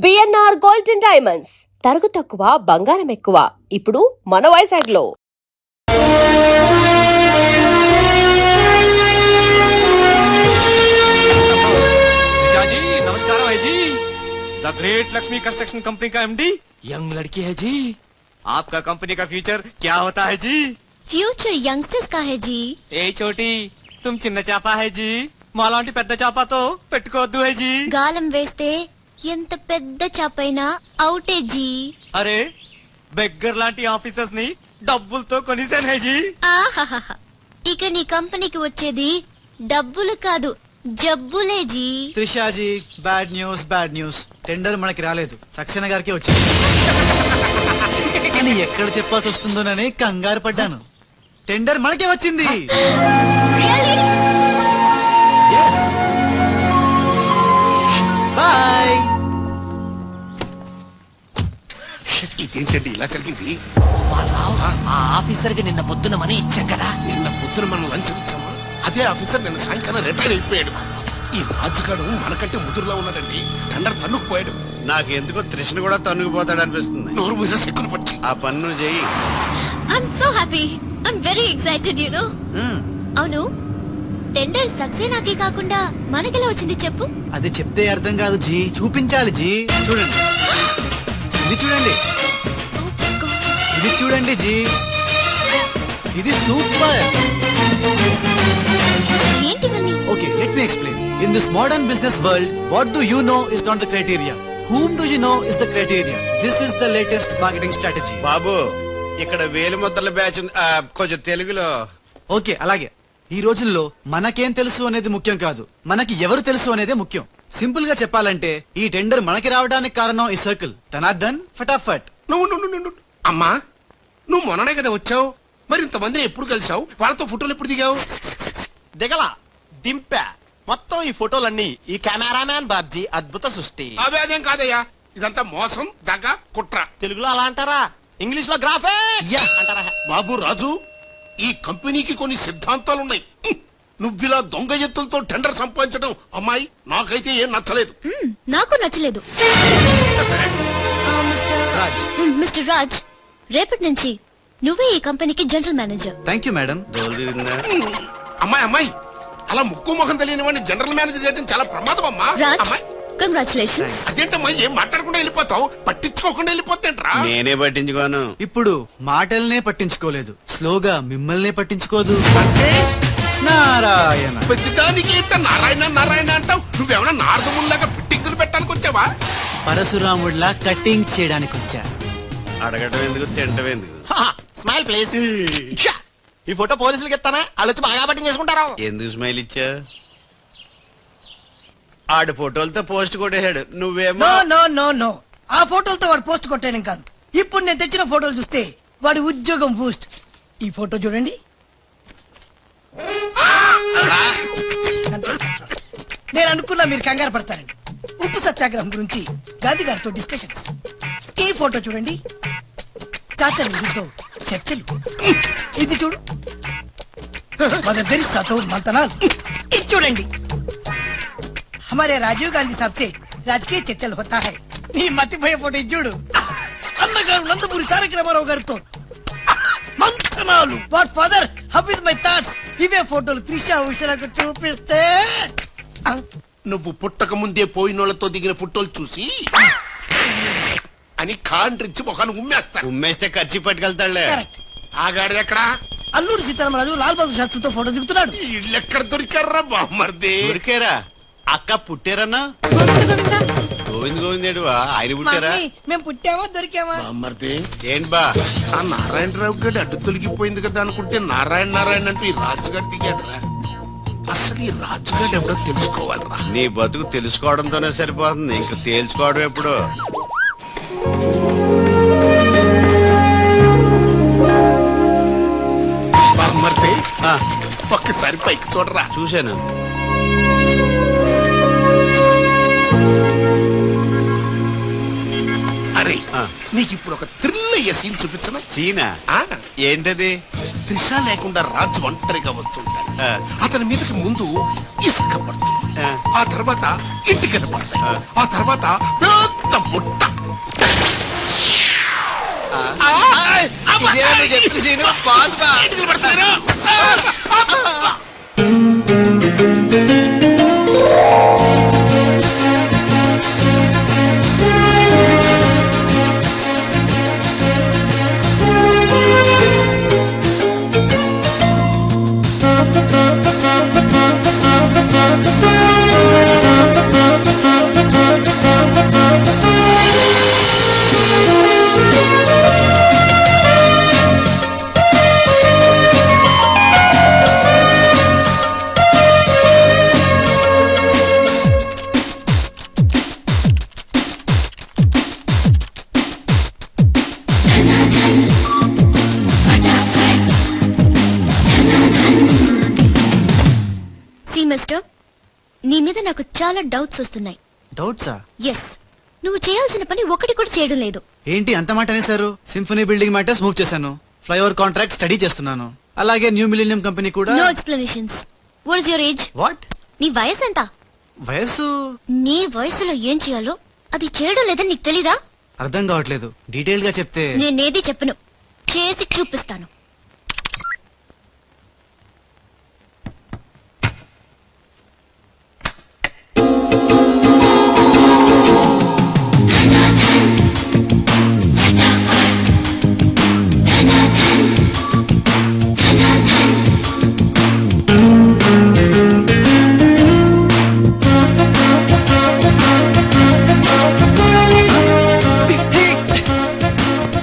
BNR golden diamonds తరుగు తక్కువ బంగారం ఎక్కువ ఇప్పుడు మన వైజాగ్ లో नमस्कार है जी। The great Lakshmi construction company का एमडी यंग लड़की है जी। आपका कंपनी का फ्यूचर क्या होता है जी? फ्यूचर यंगस्टर्स का है जी। ए छोटी तुम చిన్న చాప है जी। మాలాంటి పెద్ద చాపతో పెట్టుకోవద్దు है जी। గాలం వేస్తే ఎంత పెద్ద చాపైనా అవుటే జీ। అరే బెగ్గర్ లాంటి ఆఫీసర్స్ ని డబ్బులతో కొనిసాను है जी। ఆహాహా ఇక నీ కంపెనీకి వచ్చేది డబ్బులు కాదు జబ్బులే జీ। Trisha ji bad news tender మనకి రాలేదు సక్సేనా గారికి వచ్చింది అని ఎక్కడ చెప్పాల్సి వస్తుందోనని కంగారు పడ్డాను టెండర్ మనకే వచ్చింది yes bye ఇదేంటండి ఇలా జరిగింది? ఆ ఆఫీసర్ కి నిన్న పొద్దున మనీ ఇచ్చాం కదా. నిన్న పొద్దున మనం లంచం ఇచ్చామా? అదే ఆఫీసర్ నిన్న సాయంకాలం రిటైర్ అయిపోయాడు. ఈ రాజుగాడు మనకంటే ముదురులో ఉన్నాడండి. టెండర్ తన్నుకుపోయాడు. నాకు ఎందుకో తృష్ణ కూడా తన్నుకుపోతాడు అనిపిస్తుంది. నోరు మీద సిక్కులు పట్టి ఆ పన్ను చెయ్యి. I'm so happy I'm very excited you know. అవును టెండర్ సక్సేనాకి కాకుండా మనకెలా వచ్చింది చెప్పు? అది చెప్తే అర్థం కాదు జీ చూపించాలి జీ చూడండి ఇది చూడండి ఇది చూడండి జీ ఇది super ఏంటివన్నీ? Okay, let me explain. In this modern business world, what do you know is not the criteria. Whom do you know is the criteria. This is the latest marketing strategy. బాబు ఇక్కడ వేలు ముద్రల batch కొంచెం తెలుగులో. Okay అలాగే ఈ రోజుల్లో మనకేం తెలుసు అనేది ముఖ్యం కాదు మనకి ఎవరు తెలుసు అనేదే ముఖ్యం. సింపుల్ గా చెప్పాలంటే ఈ టెండర్ మనకి రావడానికి కారణం ఈ సర్కిల్ ధనార్దన్ ఫటాఫట్. నువ్వు అమ్మా నువ్వు మొన్ననే కదా వచ్చావు. మరి ఇంతమందిని ఎప్పుడు కలిసావు? వాళ్ళతో ఫోటోలు ఎప్పుడు దిగావు? దిగల దింపా మొత్తం ఈ ఫోటోలన్నీ ఈ కెమెరామ్యాన్ బాబ్జీ అద్భుత సృష్టి. అవే అదేం కాదయ్యా, ఇదంతా మోసం దగ్గ కుట్ర. తెలుగులో అలా అంటారా? ఇంగ్లీష్ లో గ్రాఫే అంటారా? బాబు రాజు ఈ కంపెనీకి కొన్ని సిద్ధాంతాలున్నాయి. నువ్విలా దొంగ ఎత్తులతో టెండర్ సంపాదించడం అమ్మాయి నాకైతే ఏం నచ్చలేదు. నాకు నచ్చలేదు. మిస్టర్ రాజ్ రేపటి నుంచి నువ్వే ఈ కంపెనీకి general manager. Thank you madam. అమ్మాయి అలా ముక్కు ముఖం తెలియని వాడిని జనరల్ మేనేజర్ చేయడం చాలా ప్రమాదం అమ్మా. రాజ్ అమ్మాయి కంగ్రాచులేషన్స్. అదేంటమ్మా ఏం మాట్లాడకుండా వెళ్ళిపోతావు? పట్టించుకోకుండా వెళ్ళిపోతేంట్రా? నేనే పట్టించుకోను. ఇప్పుడు మాటల్నే పట్టించుకోలేదు స్లోగా మిమ్మల్నే పట్టించుకోదు. అంటే నారాయణ ప్రతిదానికి ఇంత నారాయణ నారాయణ అంటావు. నువ్వేమన్నా నారదముల్లాగా ఫిట్టింగులు పెట్టడానికి వచ్చావా? పరశురాముడిలా కటింగ్ చేయడానికి వచ్చా. అడగటం ఎందుకు తింటం ఎందుకు? Smile please. ఈ ఫోటో పోలీసులకి ఇస్తానా? వాళ్ళు వచ్చి బాగా పట్టింగ్ చేసుకుంటారు. ఎందుకు స్మైల్ ఇచ్చా? ఆడు ఫోటోలతో పోస్ట్ కొట్టేశాడు నువ్వేమో. నో ఆ ఫోటోలతో వాడు పోస్ట్ కొట్టేయడం కాదు. ఇప్పుడు నేను తెచ్చిన ఫోటోలు చూస్తే వాడి ఉద్యోగం బూస్ట్. ఈ ఫోటో చూడండి. నేను అనుకున్నా మీరు కంగారు పడతారండి. ఉప్పు సత్యాగ్రహం గురించి గాంధీ గారితో డిస్కషన్స్. ఈ ఫోటో చూడండి. చాచా నెహ్రూతో చర్చలు. ఇది చూడు. మదర్ తెరిసాతో మంతనాలు. ఇది చూడండి. हमारे राजीव गांधी साहब से राजकीय चर्चल होता है. నీ మతిపోయే ఫోటో చూడు. అన్నగారు నందమూరి తారక రామారావు గారితో మంతనాలు. What father how is my thoughts. ఇవే ఫోటోలు త్రిషా ఉషలకు చూపిస్తే నువ్వు పుట్టక ముందే పోయినోళ్లతో దిగిన ఫోటోలు చూసి అని కాండ్రించి మొహాన్ని ఉమ్మేస్తా. ఉమ్మేస్తే ఖర్చు పట్టుకెళ్తాడులే. ఆగాడు ఎక్కడా? అల్లూరి సీతారామరాజు లాల్ బహదూర్ శాస్త్రితో ఫోటో దిగుతున్నాడు. ఇళ్ళు ఎక్కడ దొరికారా బామ్మర్ది? దొరికారా? అక్క పుట్టారన్నా? గోవిందేడు ఆయన పుట్టారా? మేము పుట్టామా దొరికామా? బామ్మర్ది ఏంటి బా ఆ నారాయణరావు గారి అడ్డు తొలగిపోయింది కదా అనుకుంటే నారాయణ నారాయణ అంటూ ఈ రాజుగారు దిగాడరా. అసలు ఈ రాజుగారు ఎవడో తెలుసుకోవాలరా. నీ బతుకు తెలుసుకోవడంతోనే సరిపోతుంది ఇంక తేల్చుకోవడం ఎప్పుడు. బామ్మర్ది ఒక్కసారి పైకి చూడరా. చూశాను. అరే నీకు ఇప్పుడు ఒక థ్రిల్ అయ్యే సీన్ చూపించనా? సీనా? ఏంటది? త్రిష లేకుండా రాజు ఒంటరిగా వస్తుంటాడు. అతని మీదకి ముందు ఇసుక పడుతుంది, ఆ తర్వాత ఇంటి కనపడతాయి, ఆ తర్వాత పెద్ద ఏంటి సీను బాగుందా సి మిస్టర్, నీ మీద నాకు చాలా డౌట్స్ వస్తున్నాయి. డౌట్సా? ఎస్, నువ్వు చేయాల్సిన పని ఒకటి కూడా చేయడం లేదు. ఏంటి అంత మాట అనేసారు? సింఫనీ బిల్డింగ్ మ్యాటర్స్ మూవ్ చేశాను, ఫ్లైఓవర్ కాంట్రాక్ట్ స్టడీ చేస్తున్నాను, అలాగే న్యూ మిలీనియం కంపెనీ కూడా. No explanations. What is your age? What? నీ వయసు ఎంత? వయసు నీ వయసులో ఏం చేయాలో అది చేయడం లేదని నీకు తెలీదా? అర్థం కావట్లేదు, డీటెయిల్ గా చెప్తే. నేనేది చెప్పను, చేసి చూపిస్తాను.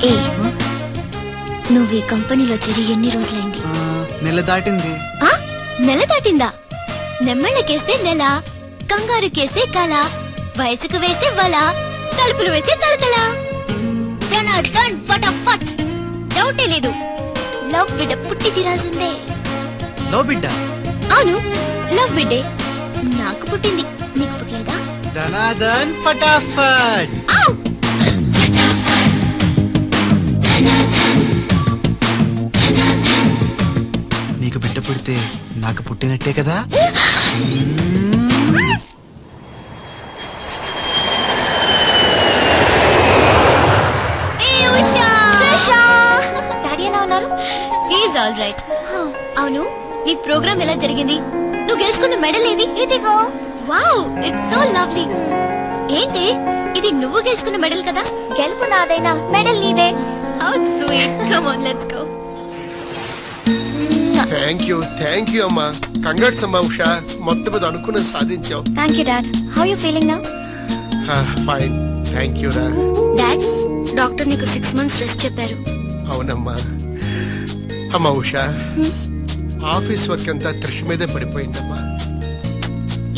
ఏ, నువ్వు ఈ కంపెనీలో చేరి ఎన్ని రోజులైంది? నెల దాటింది. ఆ? నెల దాటిందా? నెమ్మళ్ళకేస్తే నెల, కంగారుకేస్తే కల, వయసుకు వేస్తే వల, తలుపులు వేస్తే తడతల. ధనాధన్ ఫటాఫట్. డౌటే లేదు, లవ్ బిడ్డ పుట్టి తీరాల్సిందే. లవ్ బిడ్డ? అవును, లవ్ బిడ్డే నాకు పుట్టింది, నీకు పుట్టలేదా? ధనాధన్ ఫటాఫట్. ఔ! నీకు బిడ్డ పుడితే నాకు పుట్టినట్టే కదా. ఏ ఉషా! డాడీ ఎలా ఉన్నారు? He's all right. అవును, నీ ప్రోగ్రామ్ ఎలా జరిగింది? నువ్వు గెలుచుకున్న మెడల్ ఏది? ఇదిగో. Wow, it's so lovely. ఏంటి ఇది, నువ్వు గెలుచుకున్న మెడల్ కదా? గెలుపు నాదైనా మెడల్ నీదే. How sweet. Come on, let's go. Thank you అమ్మా. కంగ్రాట్స్ అమ్మా ఉషా, మొత్తం మీద అనుకున్నది సాధించావు. Thank you dad. How you feeling now? Fine, thank you రా. డాడ్, డాక్టర్ నీకు 6 months రెస్ట్ చెప్పారు. అవునమ్మా. అమ్మా ఉషా, ఆఫీస్ వర్క్ అంతా త్రిష మీదే పడిపోయిందమ్మా.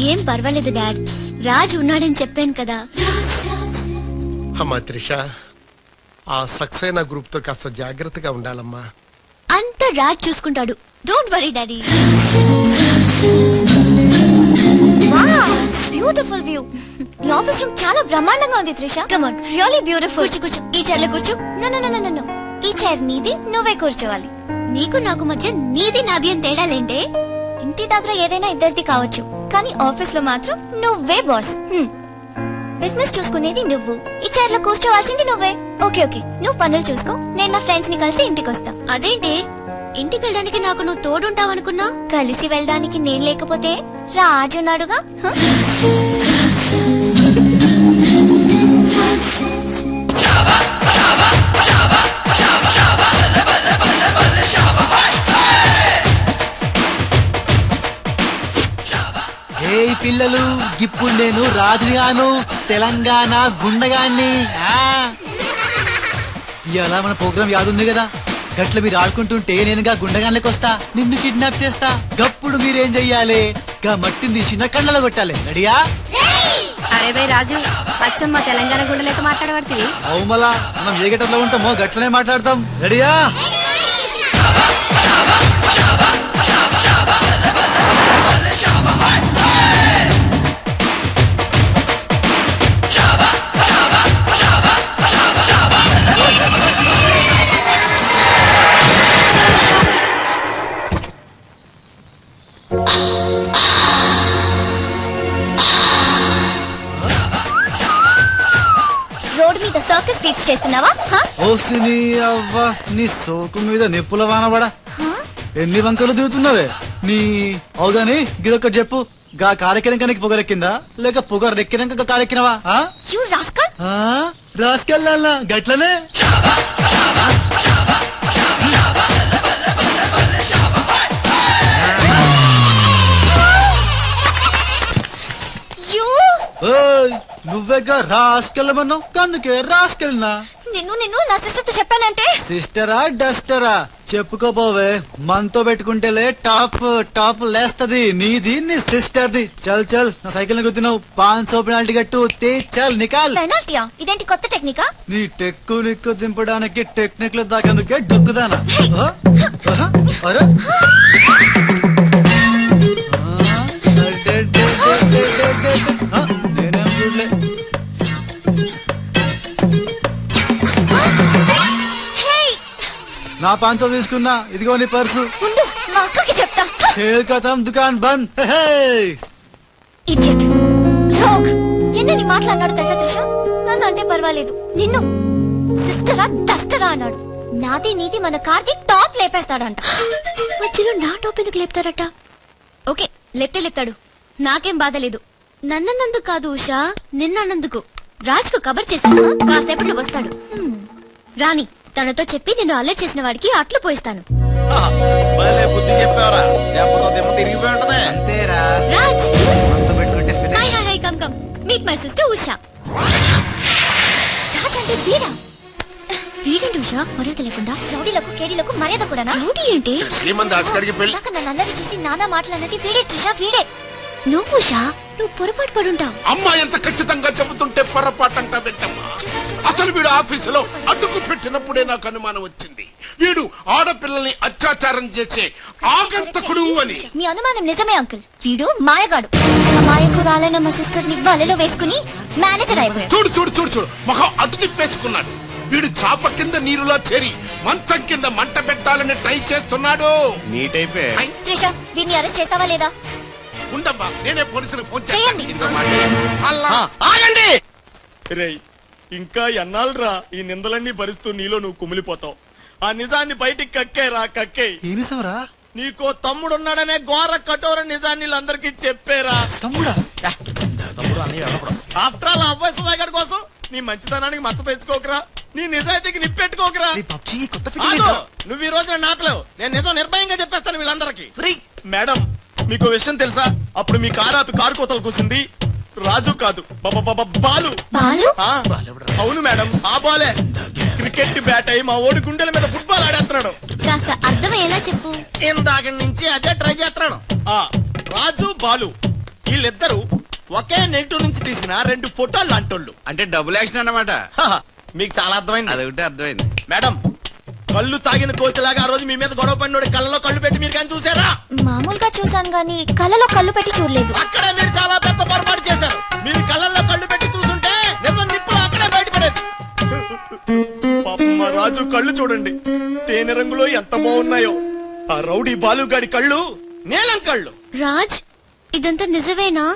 ఏం పర్వాలేదు డాడ్, రాజ్ ఉన్నాడని చెప్పాను కదా. అమ్మా త్రిష, ఆ సక్సేనా గ్రూప్ తో కాస్త జాగ్రత్తగా ఉండాలమ్మా. అంతా రాజ్ చూసుకుంటాడు, don't worry daddy. Beautiful view. ఈ ఆఫీస్ రూమ్ చాలా బ్రహ్మాండంగా ఉంది Trisha. Come on, really beautiful. కూర్చో కూర్చో, ఈ చైర్ లో కూర్చో. No no no no no, ఈ చైర్ నీది, నువ్వే కూర్చోవాలి. నీకు నాకు మధ్య నీది నాది అని తేడాలేంటే? ఇంటి దగ్గర ఏదైనా ఇద్దరిది కావచ్చు, కానీ ఆఫీస్ లో మాత్రం నువ్వే బాస్. బిజినెస్ చూసుకునేది నువ్వు, ఈ చైర్ లో కూర్చోవాల్సింది నువ్వే. ఓకే ఓకే, నువ్వు పనులు చూసుకో, నేను నా ఫ్రెండ్స్ ని కలిసి ఇంటికి వస్తా. అదేంటి, ఇంటికి వెళ్ళడానికి నాకు నువ్వు తోడుంటావనుకున్నా? కలిసి వెళ్ళడానికి నేను లేకపోతే రాజు ఉన్నాడుగా. ఏ పిల్లలు, ఇప్పుడు నేను రాజుగాను, తెలంగాణ గుండగాన్ని. ఇలా మన ప్రోగ్రామ్ యాదుంది కదా, గట్ల మీరు ఆడుకుంటుంటే నేనుగా గుండగాన్లకి వస్తా, నిన్ను కిడ్నాప్ చేస్తా. గప్పుడు మీరేం చెయ్యాలి? గా మట్టిని తీసి నా కళ్ళలో కొట్టాలి. రెడీయా? అరే బై రాజు, అచ్చమ్మ తెలంగాణ గుండెలతో మాట్లాడబడుతుంది. అవుమలా, మనం ఏ గట్టలో ఉంటామో గట్లనే మాట్లాడతాం. రెడీయా? రోడ్ మీద సర్కస్ ఫీట్స్ చేస్తున్నావా ఓసిని అవ్వ నీ సోకు మీద నిప్పుల వానబడా ఎన్ని వంకలు దిగుతున్నావే నీ అవుగాని గిదొక్కటి చెప్పు గా కారెక్కినాక నీకు పొగరెక్కిందా లేక పొగరెక్కినాక కారెక్కినవా యు రాస్కల్ రాసుకెళ్ళాలా గట్లనే యు ఓయ్ నువ్వేగా రాసుకెళ్ళమన్నావు అందుకే రాసుకెళ్ళినా నిన్ను నా సిస్టర్ తో చెప్పానంటే సిస్టరా డస్టరా చెప్పుకోపోవే మనతో పెట్టుకుంటేలే టాప్ టాప్ లేస్తది నీది నీ సిస్టర్ది చల్ చల్ నా సైకిల్ గుద్దినావు 500 పెనాల్టీ కట్టు తే చల్ నికాల్ పెనాల్టీయా ఇదేంటి కొత్త టెక్నికా నీ టెక్కు నిక్కు దింపడానికి టెక్నిక్ లో దాకేందుకే డొక్కుదానా అరే నేనేం చూడలే నా 500 తీసుకున్నా ఇదిగో నీ పర్సు ఉండు మా అక్కకి చెప్తా ఖేల్ ఖతం దుకాన్ బంద్ ఇడియట్ రోగ్ ఎన్నని మాట్లాడినాడు తెలుసా త్రిష నన్ను అంటే పర్వాలేదు నిన్ను సిస్టరా డస్టరా అన్నాడు నాది నీది మన కార్ది టాప్ లేపేస్తాడంట మధ్యలో నా టాప్ ఎందుకు లేపుతారట ఓకే లేపితే లేపుతాడు నాకేం బాధ లేదు నన్నందుకు కాదు ఉషా నిన్నందుకు రాజ్ కు కబర్ చేశాను కాసేపట్లో వస్తాడు రాణి తనతో చెప్పి నిన్ను అల్లరి చేసిన వాడికి అట్లు పోయిస్తాను బుద్ధి చెప్పావరా తిరిగిపోయి ఉంటది అంతేరా రాజ్ మనతో పెట్టుకుంటే hi finish hi hi come come meet my sister Usha Raj అంటే వీరా వీడేంటి ఉషా మర్యాద లేకుండా రౌడీలకు కేడీలకు మర్యాద కూడా రౌడీ ఏంటి శ్రీమంత్ దాస్ గారికి పెళ్లి ఇందాక నన్ను అల్లరి చేసి నానా మాటలన్నది వీడే ట్రిషా వీడే నువ్వు ఉషా నువ్వు పొరపాటు పడుంటావు అమ్మా ఎంత ఖచ్చితంగా చెబుతుంటే పొరపాటంట పెట్టమ్మా అసలు వీడు ఆఫీసులో అడ్డుకు పెట్టినప్పుడే నాకు అనుమానం వచ్చింది వీడు ఆడపిల్లల్ని అత్యాచారం చేసే ఆగంతకుడు అని మీ అనుమానం నిజమే అంకుల్ వీడు మాయగాడు మాయకురాలైన మా సిస్టర్ ని బలలో వేసుకుని మేనేజర్ అయిపోయాడు చూడు చూడు చూడు చూడు మొహం అటు తిప్పేసుకున్నాడు వీడు చాప కింద నీరులో చేరి మంచం కింద మంట పెట్టాలని ట్రై చేస్తున్నాడు నీట్ అయిపోయి ఐ, త్రిష వీడిని అరెస్ట్ చేస్తావా లేదా ఉండమ్మా నేనే పోలీసులకు ఫోన్ చేయండి. ఆగండి రేయ్ ఇంకా ఎన్నాళ్ళరా ఈ నిందలన్నీ భరిస్తూ నీలో నువ్వు కుమిలిపోతావు ఆ నిజాన్ని బయటికి కక్కేరా కక్కే ఏ నిజంరా నీకో తమ్ముడున్నాడనే ఘోర కఠోర నిజాన్ని వీళ్ళందరికీ చెప్పేరా తమ్ముడా ఆఫ్టర్ ఆల్ అబ్బాయి సుమాయ్ గారి కోసం నీ మంచితనానికి మచ్చ తెచ్చుకోకరా నీ నిజాయితీకి నిప్పెట్టుకోకరా ఈ పబ్జి కొత్త ఆగు! ఫిట్టింగ్ నువ్వు ఈ రోజున నాపలేవు నేను నిజం నిర్భయంగా చెప్పేస్తాను వీళ్ళందరికీ మేడం మీకు విషయం తెలుసా అప్పుడు మీ కారు ఆపి కారు కోతలు కూసింది రాజు కాదు బాలు బాలు ఆ, అవును మేడం ఆ బాలే క్రికెట్ బ్యాట్ అయి మా ఓడి గుండెల మీద ఫుట్బాల్ ఆడేస్తున్నాడు కాస్త అర్థమయ్యేలా చెప్పు ఇందాక నుంచి అదే ట్రై చేస్తున్నాడు ఆ రాజు బాలు వీళ్ళిద్దరూ ఒకే నెగిటివ్ నుంచి తీసిన 2 ఫోటోలు లాంటోళ్ళు అంటే డబుల్ యాక్షన్ అన్నమాట హహ, మీకు చాలా అర్థమైంది అదొకటి అర్థమైంది మేడం కళ్ళు తాగిన కోతిలాగా ఆ రోజు మీ మీద గొడవ పడినోడి కళ్ళలో కళ్ళు పెట్టి మీరు కానీ చూసారా మామూలుగా చూసాను గానీ కళ్ళలో కళ్ళు పెట్టి చూడలేదు అక్కడే మీరు చాలా పెద్ద పొరపాటు చేశారు మీరు కళ్ళల్లో కళ్ళు పెట్టి చూసుంటే నిజం నిప్పులు అక్కడే బయటపడేది పాపం మా రాజు కళ్ళు చూడండి తేనె రంగులో ఎంత బాగున్నాయో ఆ రౌడీ బాలుగాడి కళ్ళు నీలం కళ్ళు రాజ్ ఇదంతా నిజమేనా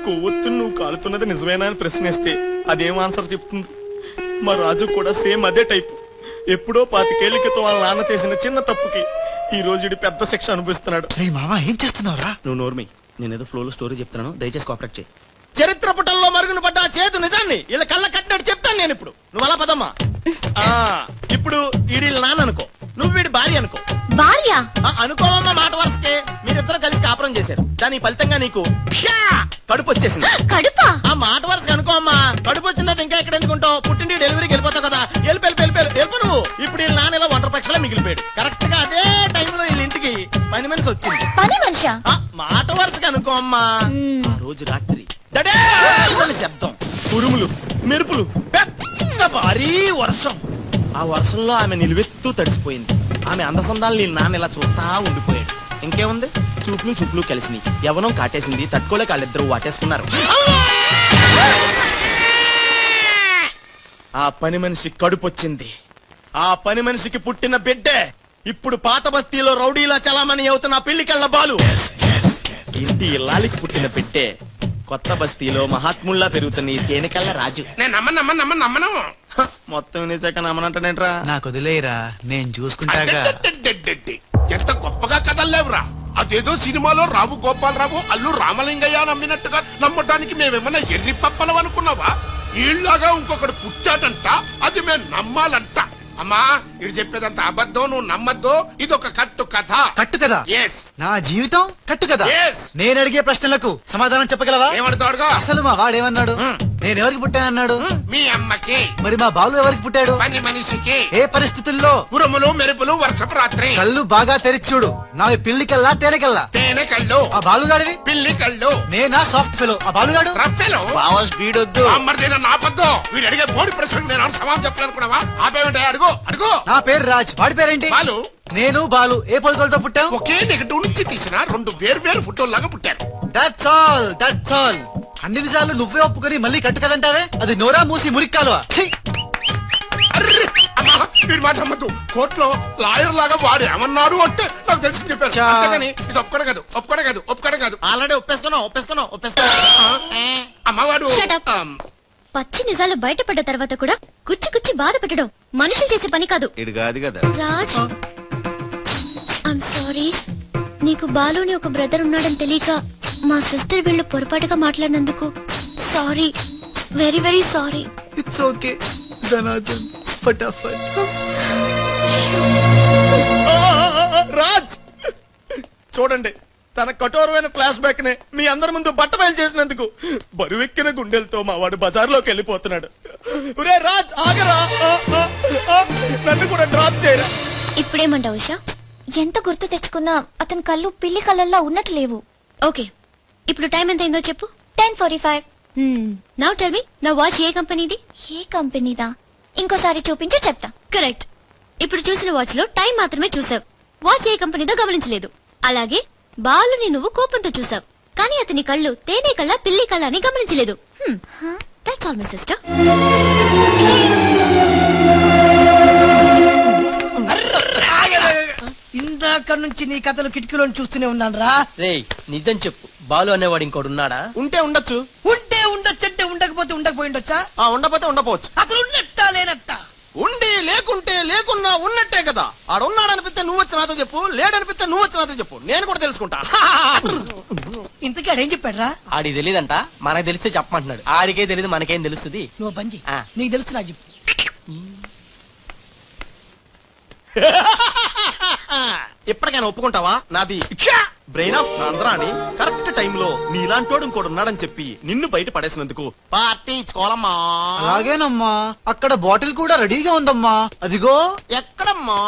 కొవ్వొత్తు నువ్వు కాలుతున్నది నిజమేనా అని ప్రశ్నిస్తే అదేం ఆన్సర్ చెప్తుంది మా రాజు కూడా సేమ్ అదే టైపు ఎప్పుడో 25 ఏళ్ల క్రితం వాళ్ళ నాన్న చేసిన చిన్న తప్పుకి ఈ రోజు ఈడు పెద్ద శిక్ష అనుభవిస్తున్నాడు రే మామ ఏం చేస్తున్నావురా నువ్వు నోర్మి నేనేదో ఫ్లో లో స్టోరీ చెప్తున్నాను దయచేసి కోఆపరేట్ చేయి చరిత్ర పుటల్లో మరుగున పడ్డ ఆ చేతు నిజాన్ని వీళ్ళ కళ్ళ కట్టినట్టు చెప్తాను నేను ఇప్పుడు నువ్వు అలా పదమ్మా ఆ, ఇప్పుడు ఈడి నాన్న అనుకో నువ్వు వీడి భార్య అనుకో భార్య అనుకోవమ్మా మాట వరుసకే మీరిద్దరు కలిసి కాపురం చేశారు దాని ఫలితంగా నీకు ప్యా! కడుపు వచ్చేసింది కడుపా ఆ మాట వరుసగా అనుకో అమ్మా కడుపు వచ్చిన తర్వాత ఇంకా ఎక్కడ ఎందుకుంటావు పుట్టింటి డెలివరీకి వెళ్ళిపోతావు కదా వెళ్ళిపోయి నువ్వు ఇప్పుడు వీళ్ళ నాన్నలో 100 పక్షలా మిగిలిపోయాడు కరెక్ట్ గా అదే టైంలో వీళ్ళ ఇంటికి పని మనిషి వచ్చింది పని మనిషా ఆ మాట వరుసగా అనుకో అమ్మా ఆ రోజు రాత్రి దడేమని శబ్దం ఉరుములు మెరుపులు పెద్ద భారీ వర్షం ఆ వర్షంలో ఆమె నిలువెత్తు తడిసిపోయింది ఆమె అందసందాలు నీ నాన్న ఇలా చూస్తా ఉండిపోయాడు ఇంకేముంది చూపులు కలిసినాయి యవనం కాటేసింది తట్టుకోలేక వాళ్ళిద్దరూ వాటేసుకున్నారు ఆ పని మనిషి కడుపొచ్చింది ఆ పని మనిషికి పుట్టిన బిడ్డే ఇప్పుడు పాత బస్తీలో రౌడీలా చలామణి అవుతున్న ఆ పెళ్లికెళ్ళ బాలు ఇంటి ఇల్లాలికి పుట్టిన బిడ్డే కొత్త బస్తీలో మహాత్ముల్లా పెరుగుతున్న ఈ తేనెకళ్ళ రాజు. నేను నమ్మను హ, మొత్తం వినేశాక నమ్మనంటానేంట్రా? నాకు వదిలేయరా, నేను చూసుకుంటాగా. అడ్డడ్డడ్డడ్డడ్డి. ఎంత గొప్పగా కథలు లేవురా. అదేదో సినిమాలో రావు గోపాలరావు అల్లు రామలింగయ్య నమ్మినట్టుగా నమ్మటానికి మేమేమన్నా ఎర్రి పప్పలం అనుకున్నావా? ఈళ్ళగా ఇంకొకడు పుట్టాడంట, అది మేము నమ్మాలంట. అమ్మా ఇది చెప్పేదంత అబద్ధం, నువ్వు నమ్మద్దు. ఇదొక కట్టు కథ. కట్టు కదా? ఎస్. నా జీవితం కట్టు కదా? Yes. నేను అడిగే ప్రశ్నలకు సమాధానం చెప్పగలవా? ఏమడతాడుగా? అసలు మా వాడేమన్నాడు? నేను ఎవరికి పుట్టానన్నాడు? మీ అమ్మకి. మరి మా బాలు ఎవరికి పుట్టాడు? పని మనిషికి. ఏ పరిస్థితుల్లో? ఉరుములు మెరుపులు వర్షపు రాత్రి. కళ్ళు బాగా తెరిచూడు. నావి పిల్లి కల్లా తేనె కల్లా? తేనె కళ్ళు. ఆ బాలుగాడివి? పిల్లి కళ్ళు. నేనా సాఫ్ట్ ఫెలో? ఆ బాలుగాడు రఫెలో. బావా స్పీడ్ వద్దు. అమ్మర్దైనా నాపద్దు. వీడు అడిగే బోడి ప్రశ్నకు నేను సమాధానం చెప్పాలనుకున్నావా? ఆపేమంటే అడుగు అడుగు. నా పేరు రాజ్, వాడి పేరేంటి? బాలు. నేను బాలు ఏ పొలకలతో పుట్టాం? ఒకే నెగటివ్ నుంచి తీసిన రెండు వేరు ఫోటోల్లాగా పుట్టారు. That's all. అన్ని నిజాలు నువ్వే ఒప్పుకొని మళ్ళీ కట్టు కదంటావే? అది నోరా మూసి మురిక్కాలువా? ఛీ! అర్రే! అమ్మా వీడి మాట నమ్మద్దు. కోర్టులో లాయర్ లాగా వాడు ఏమన్నారు అంటే నాకు తెలిసి చెప్పారు. చా. అంతేగాని ఇది ఒప్పుకోవడం కాదు. ఆల్రెడీ ఒప్పేసుకున్నాం. అమ్మవాడు Shut up. పచ్చి నిజాలు బయటపడ్డ తర్వాత కూడా గుచ్చి బాధ పెట్టడం మనుషులు చేసే పని కాదు. ఇడు కాదు కదా. Raj, I'm sorry. నీకు బాలుని ఒక బ్రదర్ ఉన్నాడని తెలియక మా సిస్టర్ వీళ్ళు పొరపాటుగా మాట్లాడినందుకు sorry, very very sorry. It's okay Dhanardhan, ఫటాఫట్. రాజ్ చూడండి, తన కఠోరమైన ఫ్లాష్ బ్యాక్ ని మీ అందరి ముందు బట్టబయలు చేసినందుకు బరువెక్కిన గుండెలతో మా వాడు బజార్లోకి వెళ్ళిపోతున్నాడు. ఒరే రాజ్ ఆగరా, నన్ను కూడా డ్రాప్ చేయరా. ఇప్పుడేమంటావు ఉషా? ఎంత గుర్తు తెచ్చుకున్నా అతని కళ్ళు పిల్లి కళ్ళల్లా ఉన్నట్టు లేవు. ఓకే, ఇప్పుడు టైం ఎంత అయిందో చెప్పు. 10:45. నౌ టెల్ మీ, నా వాచ్ ఏ కంపెనీది? ఏ కంపెనీదా? ఇంకోసారి చూపించు చెప్తా. కరెక్ట్. ఇప్పుడు చూసిన వాచ్ లో టైం మాత్రమే చూసావు, వాచ్ ఏ కంపెనీదో గమనించలేదు. అలాగే బాలుని నువ్వు కోపంతో చూసావు, కానీ అతని కళ్ళు తేనె కళ్ళ పిల్లి కళ్ళ అని గమనించలేదు. That's all my sister. ఇందాక నుంచి నీ కథలు కిటికీలో చూస్తూనే ఉన్నాను రా. రేయ్ నిజం చెప్పు, బాలు అనేవాడు ఇంకోడు ఉన్నాడా? ఉంటే ఉండొచ్చు, ఉంటే ఉండొచ్చంటే ఉండకపోతే ఉండకపోయి ఉండొచ్చా? ఉండపోతే ఉండపోవచ్చు. అసలు ఉన్నట్టా లేనట్టా? ఉండి లేకుంటే లేకున్నా ఉన్నట్టే కదా. ఆడున్నాడనిపిస్తే నువ్వు వచ్చి నాతో చెప్పు, లేడనిపిస్తే నువ్వు వచ్చి నాతో చెప్పు, నేను కూడా తెలుసుకుంటా. ఇంతకీ ఆడేం చెప్పాడు రా? ఆడికి తెలియదంట, మనకు తెలిస్తే చెప్పమంటున్నాడు. ఆడికే తెలియదు, మనకేం తెలుస్తుంది? నువ్వు పంచి ఆ. నీకు తెలుసు నాకు చెప్పు. ఇప్పటికైనా ఒప్పుకుంటావా? నాది బ్రెయిన్ ఆఫ్ ఆంధ్రా అని కరెక్ట్ టైంలో నీలాంటోడు ఇంకోడు ఉన్నాడని చెప్పి నిన్ను బయట పడేసినందుకు పార్టీ ఇచ్చుకోవాలమ్మా. అలాగేనమ్మా, అక్కడ బాటిల్ కూడా రెడీగా ఉందమ్మా. అదిగో. ఎక్కడమ్మా?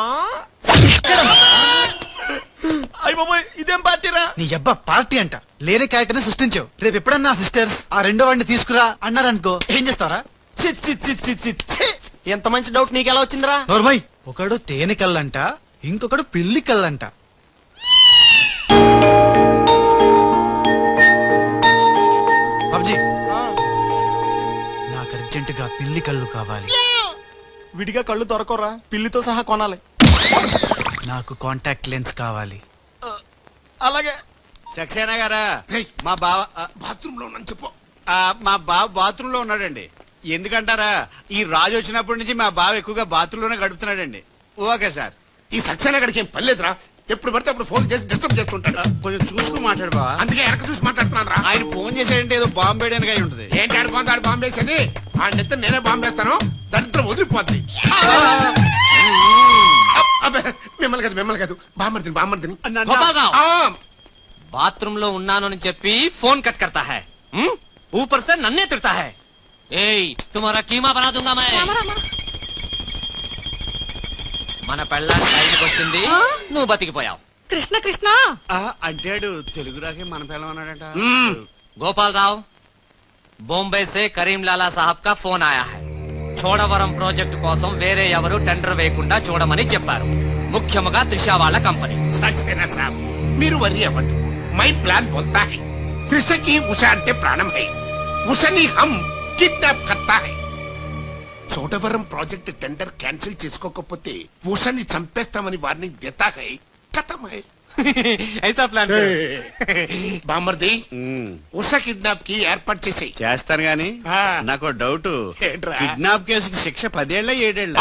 అయ్య బాబోయ్, ఇదేం పార్టీరా? నీ అబ్బా పార్టీ అంట లేని క్యారెక్టర్ ని సృష్టించావు. రేపు ఎప్పుడన్నా సిస్టర్స్ ఆ రెండో వాడిని తీసుకురా అన్నారనుకో, ఏం చేస్తారా? చి, చి, చి, చి, చి, చి. ఎంత మంచి డౌట్ నీకెలా వచ్చిందిరా? నోర్మై, ఒకడు తేనె కళ్ళంట, ఇంకొకడు పిల్లి కళ్ళంట. పబ్జీ, నాకు అర్జెంటుగా పిల్లి కళ్ళు కావాలి. విడిగా కళ్ళు దొరకరా, పిల్లితో సహా కొనాలి. నాకు కాంటాక్ట్ లెన్స్ కావాలి. అలాగే. సక్సేనా గారా, రేయ్. మా బావ బాత్రూమ్ లో ఉన్నాను చెప్పు. మా బావ బాత్రూమ్ లో ఉన్నాడండి. ఎందుకంటారా, ఈ రాజు వచ్చినప్పటి నుంచి మా బావ ఎక్కువగా బాత్రూమ్ లోనే గడుపుతున్నాడండి. Okay sir. ఈ సక్సేనా గడికి ఏం పర్లేదురా. ఎప్పుడు పడితే అప్పుడు ఫోన్ చేసి డిస్టర్బ్ చేస్తుంటాడు. కొంచెం చూసుకుని మాట్లాడు బావ. అందుకే వెనక చూసి మాట్లాడుతున్నాను రా. ఆయన ఫోన్ చేశాడంటే ఏదో బాంబు వేయడానికి అయి ఉంటుంది. ఏంటి ఆడుకోండి, ఆడు బాంబు వేసేది. ఆ నెత్త నేనే బాంబు వేస్తాను, దరిద్రం వదిలిపోద్ది. అబ్బే, మిమ్మల్ని కాదు బామ్మర్దిని. గోపాలరావు. ఆ, बाथरूम లో ఉన్నాను అని చెప్పి फोन कट करता है ऊपर से नन्हे तिरता है ఏయ్ तुम्हारा कीमा बना दूंगा मैं మన పెళ్ళానికి టైంకి వచ్చింది, నువ్వు బతికిపోయావు. కృష్ణ కృష్ణ అంటాడు తెలుగు రాకే మన పిల్లలు అన్నాడట. గోపాలరావు, बॉम्बे से करीम लाला साहब का फोन आया है. చోడవరం ప్రాజెక్టు కోసం వేరే ఎవరు టెండర్ వేయకుండా చూడమని చెప్పారు, ముఖ్యంగా త్రిష వాళ్ళ కంపెనీ. సక్సేనా సాబ్, మీరు వరి అవ్వద్దు. మై ప్లాన్ బోల్తా హై. త్రిషకి ఉష అంటే ప్రాణం హై. ఉషని హమ్ కిడ్నాప్ కర్తా హై. చోటవరం ప్రాజెక్ట్ టెండర్ క్యాన్సిల్ చేసుకోకపోతే ఉషని చంపేస్తామని వార్నింగ్ దేతా హై. ఖతం హై. ఐసా ప్లాన్ బామ్మర్ది ఉష కిడ్నాప్ కి ఏర్పాటు చేసి చేస్తాను గాని ఆ. నాకు డౌట్ ఏంట్రా? కిడ్నాప్ కేసుకి శిక్ష 10 ఏళ్ళ 7 ఏళ్ళ